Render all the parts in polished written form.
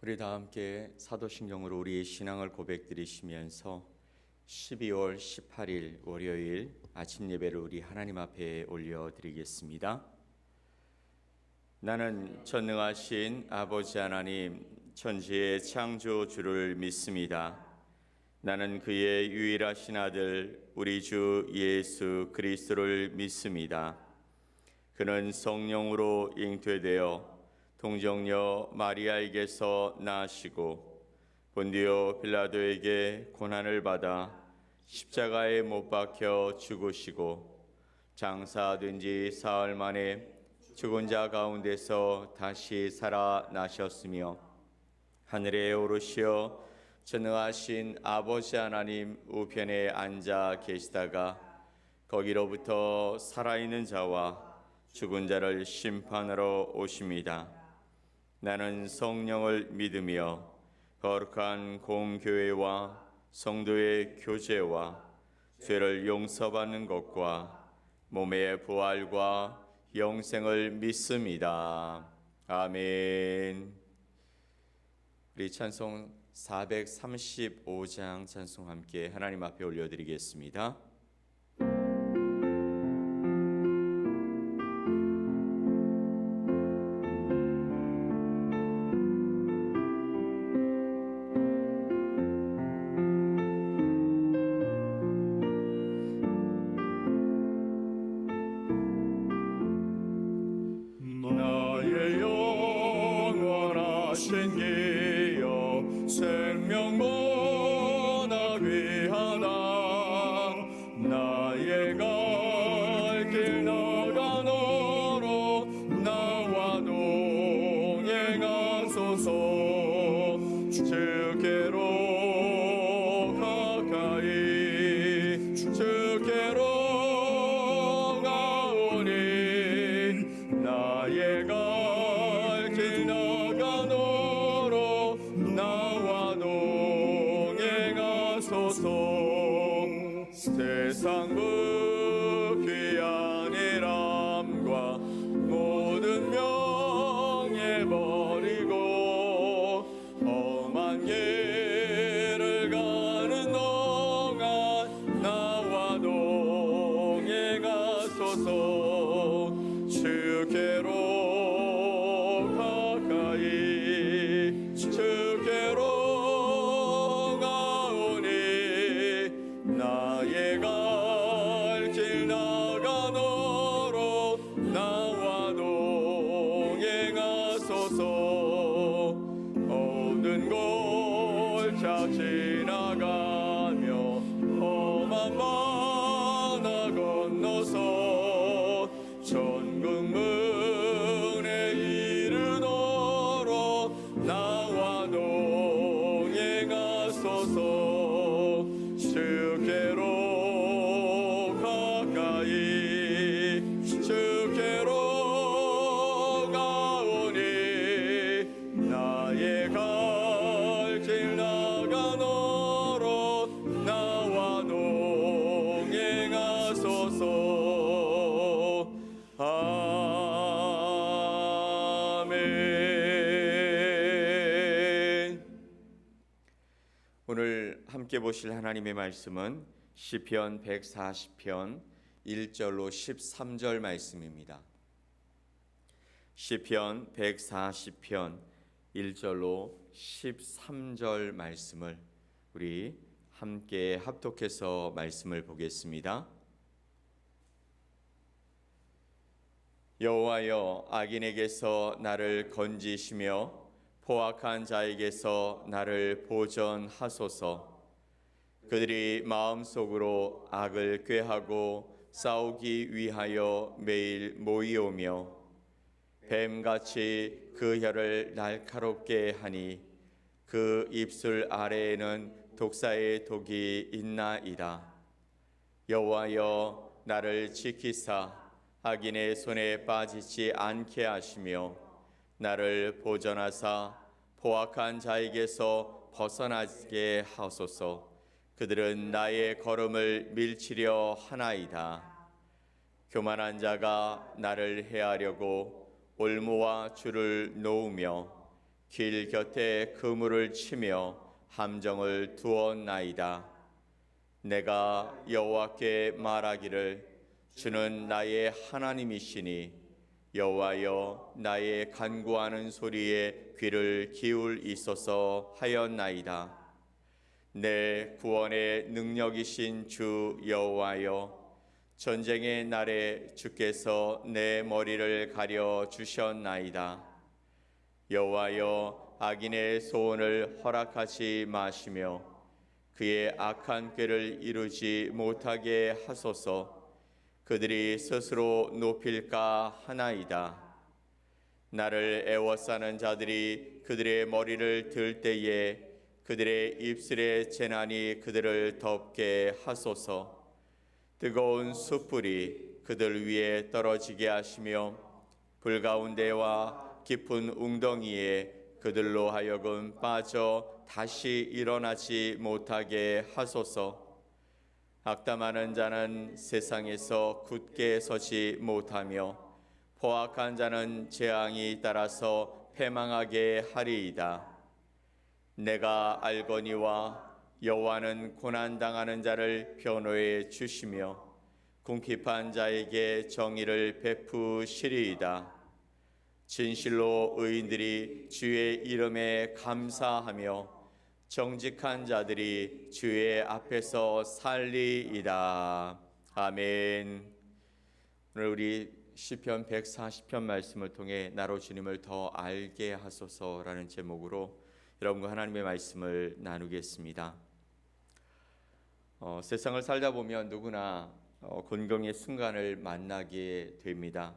우리 다 함께 사도신경으로 우리의 신앙을 고백드리시면서 12월 18일 월요일 아침 예배를 우리 하나님 앞에 올려드리겠습니다. 나는 전능하신 아버지 하나님 천지의 창조주를 믿습니다. 나는 그의 유일하신 아들 우리 주 예수 그리스도를 믿습니다. 그는 성령으로 잉태되어 동정녀 마리아에게서 나시고 본디오 빌라도에게 고난을 받아 십자가에 못 박혀 죽으시고 장사된 지 사흘 만에 죽은 자 가운데서 다시 살아나셨으며 하늘에 오르시어 전능하신 아버지 하나님 우편에 앉아 계시다가 거기로부터 살아있는 자와 죽은 자를 심판하러 오십니다. 나는 성령을 믿으며 거룩한 공교회와 성도의 교제와 죄를 용서받는 것과 몸의 부활과 영생을 믿습니다. 아멘. 우리 찬송 435장 찬송 함께 하나님 앞에 올려드리겠습니다. 나의 영원하신 기여 생명보다 귀하다. 나의 갈 길 나가 너로 나와 동행하소서. 주께로 가까이 주께로 가오니 나의 갈 길 나가 너로 나와 동행하소서. 세상 귀한 일함과 모든 명예 버리고 험한 길을 가는 동안 나와 동행하소서. 주께로 가까이 주께로 가오니 나의 갈 길 나가 너로 나와 동행하소서. 모든 골차 지나가며 험한 바다 건너서 천국 문에 이르도록 나와 동행하소서. 주께로 가까이 주께로 가오니 나의 갈 길 나가 너로 나와 동행하소서. 아멘. 오늘 함께 보실 하나님의 말씀은 시편 140편 1절로 13절 말씀입니다. 시편 140편 1절로 13절 말씀을 우리 함께 합독해서 말씀을 보겠습니다. 여호와여, 악인에게서 나를 건지시며 포악한 자에게서 나를 보전하소서. 그들이 마음속으로 악을 꾀하고 싸우기 위하여 매일 모이오며 뱀같이 그 혀를 날카롭게 하니 그 입술 아래에는 독사의 독이 있나이다. 여호와여, 나를 지키사 악인의 손에 빠지지 않게 하시며 나를 보전하사 포악한 자에게서 벗어나게 하소서. 그들은 나의 걸음을 밀치려 하나이다. 교만한 자가 나를 해하려고 올무와 줄을 놓으며 길 곁에 그물을 치며 함정을 두었나이다. 내가 여호와께 말하기를 주는 나의 하나님이시니 여호와여 나의 간구하는 소리에 귀를 기울이소서 하였나이다. 내 구원의 능력이신 주 여호와여 전쟁의 날에 주께서 내 머리를 가려 주셨나이다. 여호와여 악인의 소원을 허락하지 마시며 그의 악한 꾀를 이루지 못하게 하소서. 그들이 스스로 높일까 하나이다. 나를 애워싸는 자들이 그들의 머리를 들 때에 그들의 입술의 재난이 그들을 덮게 하소서. 뜨거운 숯불이 그들 위에 떨어지게 하시며 불 가운데와 깊은 웅덩이에 그들로 하여금 빠져 다시 일어나지 못하게 하소서. 악담하는 자는 세상에서 굳게 서지 못하며 포악한 자는 재앙이 따라서 패망하게 하리이다. 내가 알거니와 여호와는 고난당하는 자를 변호해 주시며 궁핍한 자에게 정의를 베푸시리이다. 진실로 의인들이 주의 이름에 감사하며 정직한 자들이 주의 앞에서 살리이다. 아멘. 오늘 우리 시편 140편 말씀을 통해 나로 주님을 더 알게 하소서라는 제목으로 여러분과 하나님의 말씀을 나누겠습니다. 세상을 살다 보면 누구나 곤경의 순간을 만나게 됩니다.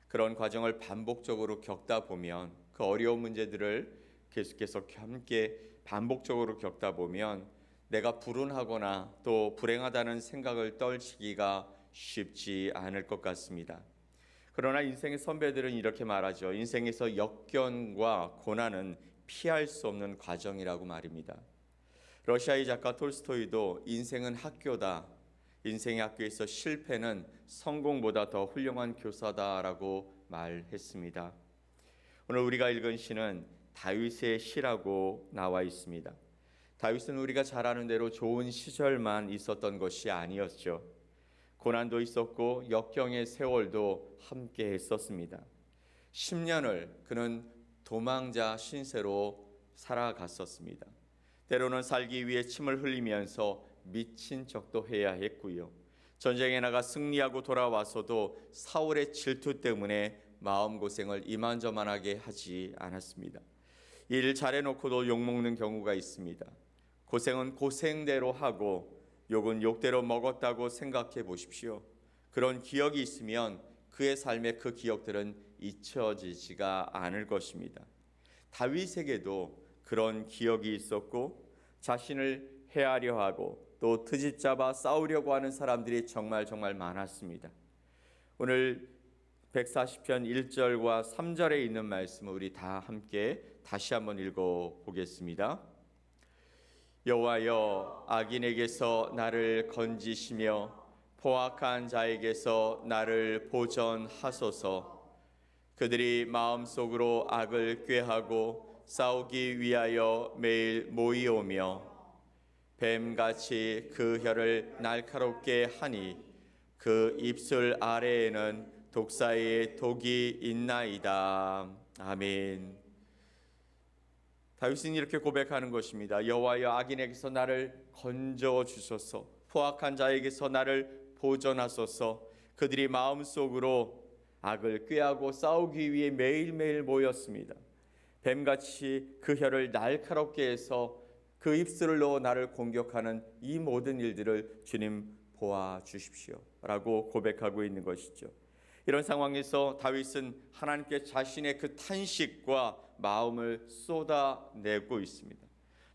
그런 과정을 반복적으로 겪다 보면 그 어려운 문제들을 계속해서 함께 반복적으로 겪다 보면 내가 불운하거나 또 불행하다는 생각을 떨치기가 쉽지 않을 것 같습니다. 그러나 인생의 선배들은 이렇게 말하죠. 인생에서 역경과 고난은 피할 수 없는 과정이라고 말입니다. 러시아의 작가 톨스토이도 인생은 학교다. 인생의 학교에서 실패는 성공보다 더 훌륭한 교사다라고 말했습니다. 오늘 우리가 읽은 시는 다윗의 시라고 나와 있습니다. 다윗은 우리가 잘 아는 대로 좋은 시절만 있었던 것이 아니었죠. 고난도 있었고 역경의 세월도 함께 했었습니다. 10년을 그는 도망자 신세로 살아갔었습니다. 때로는 살기 위해 침을 흘리면서 미친 척도 해야 했고요. 전쟁에 나가 승리하고 돌아와서도 사울의 질투 때문에 마음고생을 이만저만하게 하지 않았습니다. 일 잘해놓고도 욕먹는 경우가 있습니다. 고생은 고생대로 하고 욕은 욕대로 먹었다고 생각해 보십시오. 그런 기억이 있으면 그의 삶의 그 기억들은 잊혀지지가 않을 것입니다. 다윗에게도 그런 기억이 있었고 자신을 해하려 하고 또 트집잡아 싸우려고 하는 사람들이 정말 많았습니다. 오늘 140편 1절과 3절에 있는 말씀을 우리 다 함께 다시 한번 읽어보겠습니다. 여호와여 악인에게서 나를 건지시며 포악한 자에게서 나를 보전하소서. 그들이 마음속으로 악을 꾀하고 싸우기 위하여 매일 모이오며 뱀같이 그 혀를 날카롭게 하니 그 입술 아래에는 독사의 독이 있나이다. 아멘. 다윗은 이렇게 고백하는 것입니다. 여호와여 악인에게서 나를 건져 주소서. 포악한 자에게서 나를 보전하소서. 그들이 마음속으로 악을 꾀하고 싸우기 위해 매일매일 모였습니다. 뱀같이 그 혀를 날카롭게 해서 그 입술을 넣어 나를 공격하는 이 모든 일들을 주님 보아 주십시오 라고 고백하고 있는 것이죠. 이런 상황에서 다윗은 하나님께 자신의 그 탄식과 마음을 쏟아내고 있습니다.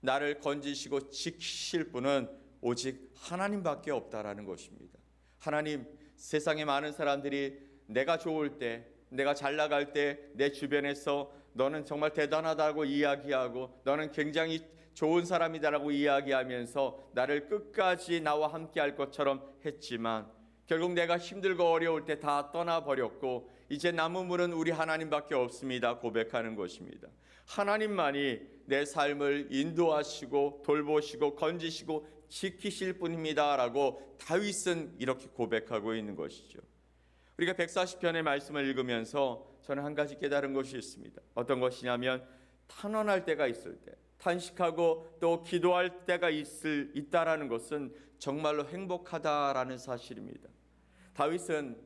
나를 건지시고 지키실 분은 오직 하나님밖에 없다라는 것입니다. 하나님, 세상의 많은 사람들이 내가 좋을 때, 내가 잘 나갈 때 내 주변에서 너는 정말 대단하다고 이야기하고 너는 굉장히 좋은 사람이다라고 이야기하면서 나를 끝까지 나와 함께 할 것처럼 했지만 결국 내가 힘들고 어려울 때 다 떠나버렸고 이제 남은 분은 우리 하나님밖에 없습니다 고백하는 것입니다. 하나님만이 내 삶을 인도하시고 돌보시고 건지시고 지키실 분입니다 라고 다윗은 이렇게 고백하고 있는 것이죠. 우리가 140편의 말씀을 읽으면서 저는 한 가지 깨달은 것이 있습니다. 어떤 것이냐면 탄원할 때가 있을 때, 탄식하고 또 기도할 때가 있다라는 것은 정말로 행복하다라는 사실입니다. 다윗은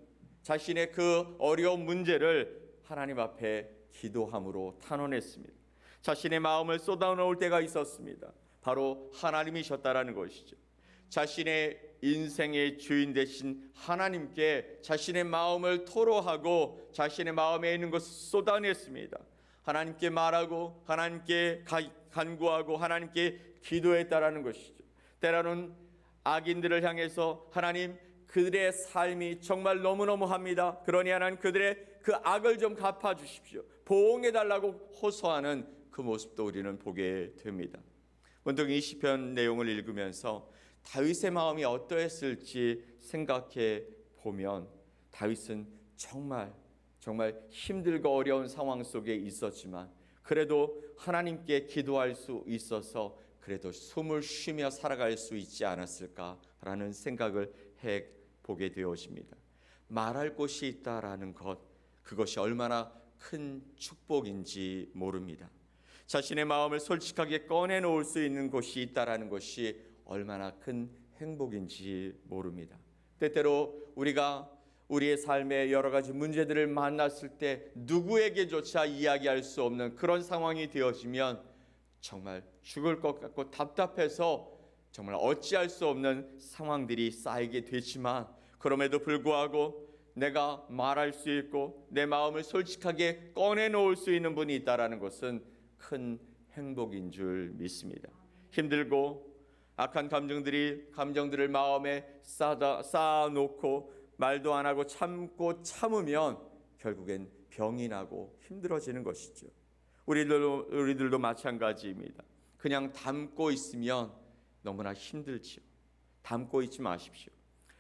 자신의 그 어려운 문제를 하나님 앞에 기도함으로 탄원했습니다. 자신의 마음을 쏟아놓을 때가 있었습니다. 바로 하나님이셨다라는 것이죠. 자신의 인생의 주인 되신 하나님께 자신의 마음을 토로하고 자신의 마음에 있는 것을 쏟아냈습니다. 하나님께 말하고 하나님께 간구하고 하나님께 기도했다라는 것이죠. 때로는 악인들을 향해서 하나님 그들의 삶이 정말 너무너무합니다. 그러니 하나님 그들의 그 악을 좀 갚아주십시오. 보응해달라고 호소하는 그 모습도 우리는 보게 됩니다. 문득 이 시편 내용을 읽으면서 다윗의 마음이 어떠했을지 생각해 보면 다윗은 정말 힘들고 어려운 상황 속에 있었지만 그래도 하나님께 기도할 수 있어서 그래도 숨을 쉬며 살아갈 수 있지 않았을까라는 생각을 해보게 되어집니다. 말할 곳이 있다라는 것, 그것이 얼마나 큰 축복인지 모릅니다. 자신의 마음을 솔직하게 꺼내놓을 수 있는 곳이 있다라는 것이 얼마나 큰 행복인지 모릅니다. 때때로 우리가 우리의 삶에 여러 가지 문제들을 만났을 때 누구에게조차 이야기할 수 없는 그런 상황이 되어지면 정말 죽을 것 같고 답답해서 정말 어찌할 수 없는 상황들이 쌓이게 되지만 그럼에도 불구하고 내가 말할 수 있고 내 마음을 솔직하게 꺼내놓을 수 있는 분이 있다는 것은 큰 행복인 줄 믿습니다. 힘들고 악한 감정들을 마음에 쌓아놓고 말도 안 하고 참으면 결국엔 병이 나고 힘들어지는 것이죠. 우리들도 마찬가지입니다. 그냥 담고 있으면 너무나 힘들지요. 담고 있지 마십시오.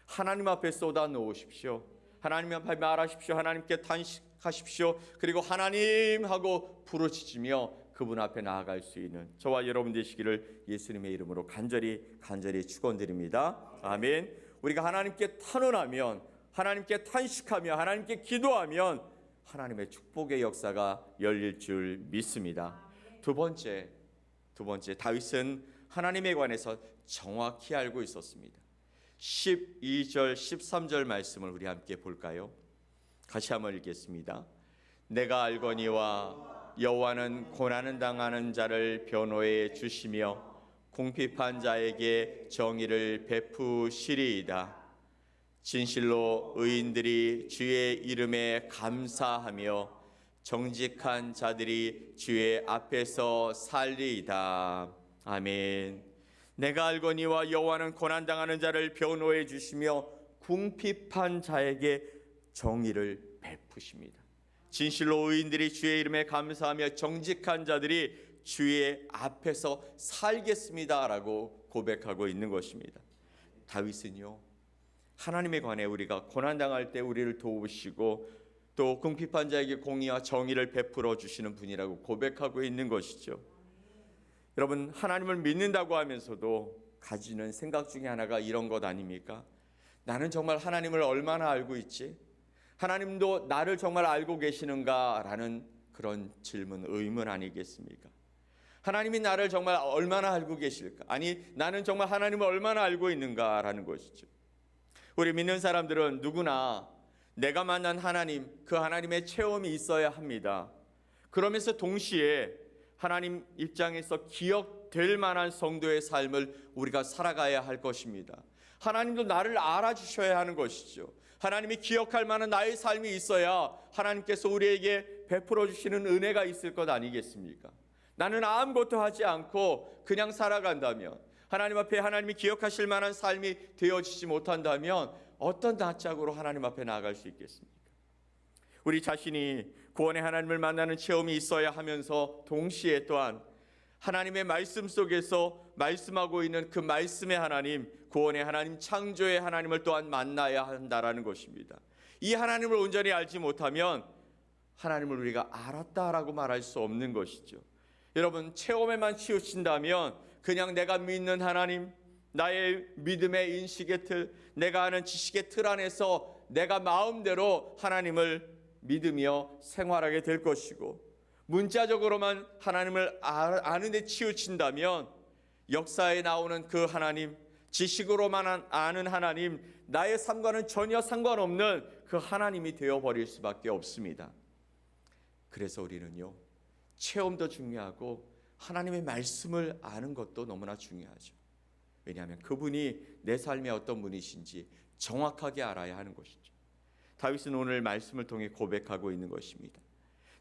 하나님 앞에 쏟아 놓으십시오. 하나님 앞에 말하십시오. 하나님께 탄식하십시오. 그리고 하나님 하고 부르짖으며 그분 앞에 나아갈 수 있는 저와 여러분 되시기를 예수님의 이름으로 간절히 축원드립니다. 아멘. 우리가 하나님께 탄원하면, 하나님께 탄식하며, 하나님께 기도하면 하나님의 축복의 역사가 열릴 줄 믿습니다. 두 번째 다윗은 하나님에 관해서 정확히 알고 있었습니다. 12절 13절 말씀을 우리 함께 볼까요? 같이 한번 읽겠습니다. 내가 알거니와 여호와는 고난을 당하는 자를 변호해 주시며 궁핍한 자에게 정의를 베푸시리이다. 진실로 의인들이 주의 이름에 감사하며 정직한 자들이 주의 앞에서 살리이다. 아멘. 내가 알거니와 여호와는 고난당하는 자를 변호해 주시며 궁핍한 자에게 정의를 베푸십니다. 진실로 의인들이 주의 이름에 감사하며 정직한 자들이 주의 앞에서 살겠습니다 라고 고백하고 있는 것입니다. 다윗은요, 하나님에 관해 우리가 고난당할 때 우리를 도우시고 또 궁핍한 자에게 공의와 정의를 베풀어 주시는 분이라고 고백하고 있는 것이죠. 여러분, 하나님을 믿는다고 하면서도 가지는 생각 중에 하나가 이런 것 아닙니까? 나는 정말 하나님을 얼마나 알고 있지? 하나님도 나를 정말 알고 계시는가? 라는 그런 질문, 의문 아니겠습니까? 하나님이 나를 정말 얼마나 알고 계실까? 아니, 나는 정말 하나님을 얼마나 알고 있는가? 라는 것이죠. 우리 믿는 사람들은 누구나 내가 만난 하나님, 그 하나님의 체험이 있어야 합니다. 그러면서 동시에 하나님 입장에서 기억될 만한 성도의 삶을 우리가 살아가야 할 것입니다. 하나님도 나를 알아주셔야 하는 것이죠. 하나님이 기억할 만한 나의 삶이 있어야 하나님께서 우리에게 베풀어 주시는 은혜가 있을 것 아니겠습니까? 나는 아무것도 하지 않고 그냥 살아간다면, 하나님 앞에 하나님이 기억하실 만한 삶이 되어지지 못한다면 어떤 낯짝으로 하나님 앞에 나아갈 수 있겠습니까? 우리 자신이 구원의 하나님을 만나는 체험이 있어야 하면서 동시에 또한 하나님의 말씀 속에서 말씀하고 있는 그 말씀의 하나님, 구원의 하나님, 창조의 하나님을 또한 만나야 한다라는 것입니다. 이 하나님을 온전히 알지 못하면 하나님을 우리가 알았다라고 말할 수 없는 것이죠. 여러분, 체험에만 치우친다면 그냥 내가 믿는 하나님, 나의 믿음의 인식의 틀, 내가 아는 지식의 틀 안에서 내가 마음대로 하나님을 믿으며 생활하게 될 것이고, 문자적으로만 하나님을 아는 데 치우친다면 역사에 나오는 그 하나님, 지식으로만 아는 하나님, 나의 삶과는 전혀 상관없는 그 하나님이 되어버릴 수밖에 없습니다. 그래서 우리는요, 체험도 중요하고 하나님의 말씀을 아는 것도 너무나 중요하죠. 왜냐하면 그분이 내 삶에 어떤 분이신지 정확하게 알아야 하는 것이죠. 다윗은 오늘 말씀을 통해 고백하고 있는 것입니다.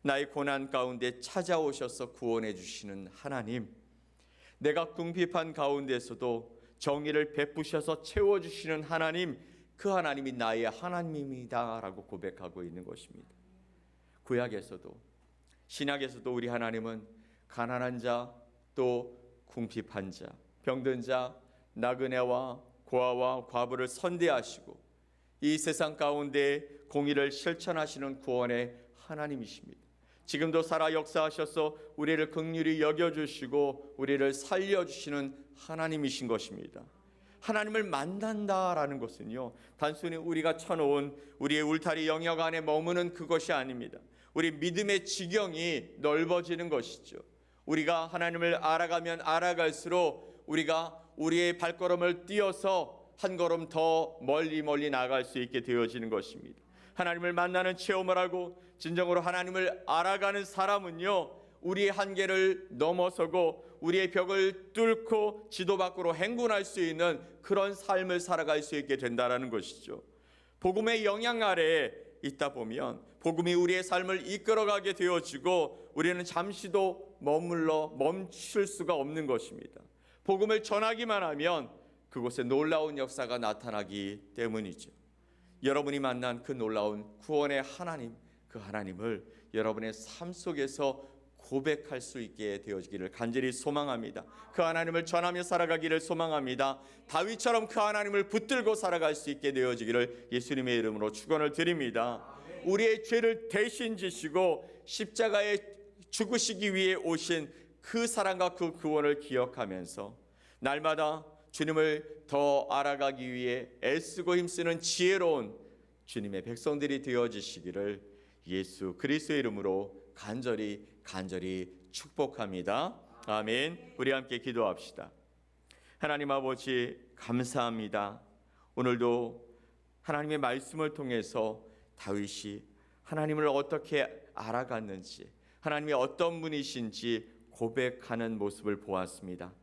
나의 고난 가운데 찾아오셔서 구원해 주시는 하나님, 내가 궁핍한 가운데서도 정의를 베푸셔서 채워주시는 하나님, 그 하나님이 나의 하나님입니다 라고 고백하고 있는 것입니다. 구약에서도 신약에서도 우리 하나님은 가난한 자, 또 궁핍한 자, 병든 자, 나그네와 고아와 과부를 선대하시고 이 세상 가운데 공의를 실천하시는 구원의 하나님이십니다. 지금도 살아 역사하셔서 우리를 긍휼히 여겨주시고 우리를 살려주시는 하나님이신 것입니다. 하나님을 만난다라는 것은요, 단순히 우리가 쳐놓은 우리의 울타리 영역 안에 머무는 그것이 아닙니다. 우리 믿음의 지경이 넓어지는 것이죠. 우리가 하나님을 알아가면 알아갈수록 우리가 우리의 발걸음을 띄어서 한 걸음 더 멀리 나아갈 수 있게 되어지는 것입니다. 하나님을 만나는 체험을 하고 진정으로 하나님을 알아가는 사람은요, 우리의 한계를 넘어서고 우리의 벽을 뚫고 지도 밖으로 행군할 수 있는 그런 삶을 살아갈 수 있게 된다는 것이죠. 복음의 영향 아래에 있다 보면 복음이 우리의 삶을 이끌어가게 되어지고 우리는 잠시도 멈출 수가 없는 것입니다. 복음을 전하기만 하면 그곳에 놀라운 역사가 나타나기 때문이죠. 여러분이 만난 그 놀라운 구원의 하나님, 그 하나님을 여러분의 삶 속에서 고백할 수 있게 되어지기를 간절히 소망합니다. 그 하나님을 전하며 살아가기를 소망합니다. 다윗처럼 그 하나님을 붙들고 살아갈 수 있게 되어지기를 예수님의 이름으로 축원을 드립니다. 우리의 죄를 대신 지시고 십자가에 죽으시기 위해 오신 그 사랑과 그 구원을 기억하면서 날마다 주님을 더 알아가기 위해 애쓰고 힘쓰는 지혜로운 주님의 백성들이 되어지시기를 예수 그리스도의 이름으로 간절히 축복합니다. 아멘. 우리 함께 기도합시다. 하나님 아버지, 감사합니다. 오늘도 하나님의 말씀을 통해서 다윗이 하나님을 어떻게 알아갔는지, 하나님이 어떤 분이신지 고백하는 모습을 보았습니다.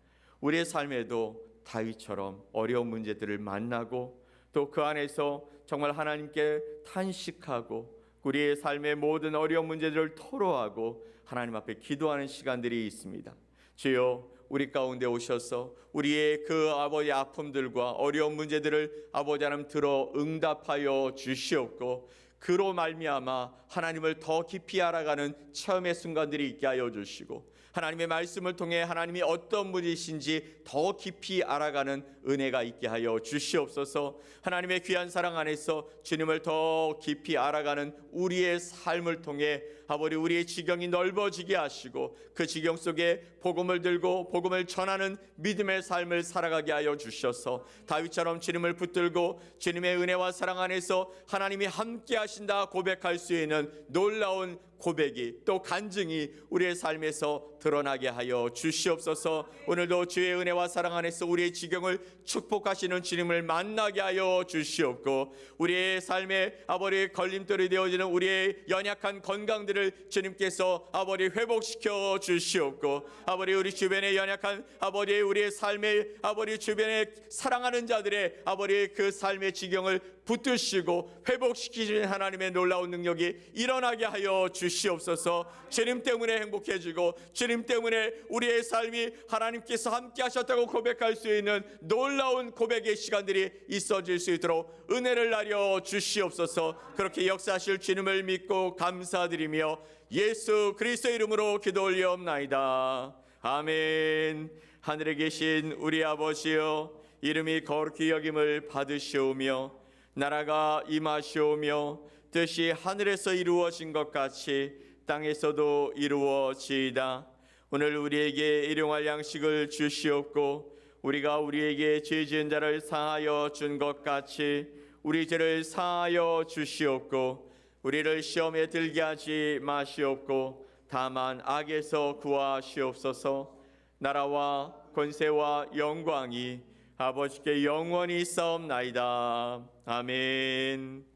우리의 삶에도 다윗처럼 어려운 문제들을 만나고 또 그 안에서 정말 하나님께 탄식하고 우리의 삶의 모든 어려운 문제들을 토로하고 하나님 앞에 기도하는 시간들이 있습니다. 주여, 우리 가운데 오셔서 우리의 그 아버지 아픔들과 어려운 문제들을 아버지 하나님 들어 응답하여 주시옵고 그로 말미암아 하나님을 더 깊이 알아가는 체험의 순간들이 있게 하여 주시고 하나님의 말씀을 통해 하나님이 어떤 분이신지 더 깊이 알아가는 은혜가 있게 하여 주시옵소서. 하나님의 귀한 사랑 안에서 주님을 더 깊이 알아가는 우리의 삶을 통해 아버지 우리의 지경이 넓어지게 하시고 그 지경 속에 복음을 들고 복음을 전하는 믿음의 삶을 살아가게 하여 주셔서 다윗처럼 주님을 붙들고 주님의 은혜와 사랑 안에서 하나님이 함께 하신다 고백할 수 있는 놀라운 고백이 또 간증이 우리의 삶에서 드러나게 하여 주시옵소서. 오늘도 주의 은혜와 사랑 안에서 우리의 지경을 축복하시는 주님을 만나게 하여 주시옵고 우리의 삶에 아버지 걸림돌이 되어지는 우리의 연약한 건강들을 주님께서 아버지 회복시켜 주시옵고 아버지 우리 주변에 연약한 아버지 우리의 삶에 아버지 주변에 사랑하는 자들의 아버지 그 삶의 지경을 붙드시고 회복시키시는 하나님의 놀라운 능력이 일어나게 하여 주시옵소서. 주님 때문에 행복해지고 주님 때문에 우리의 삶이 하나님께서 함께 하셨다고 고백할 수 있는 놀라운 고백의 시간들이 있어질 수 있도록 은혜를 나려 주시옵소서. 그렇게 역사하실 주님을 믿고 감사드리며 예수 그리스도의 이름으로 기도 올리옵나이다. 아멘. 하늘에 계신 우리 아버지여, 이름이 거룩히 여김을 받으시오며 나라가 임하시오며 뜻이 하늘에서 이루어진 것 같이 땅에서도 이루어지이다. 오늘 우리에게 일용할 양식을 주시옵고 우리가 우리에게 죄 지은 자를 사하여 준 것 같이 우리 죄를 사하여 주시옵고 우리를 시험에 들게 하지 마시옵고 다만 악에서 구하시옵소서. 나라와 권세와 영광이 아버지께 영원히 있사옵나이다. 아멘.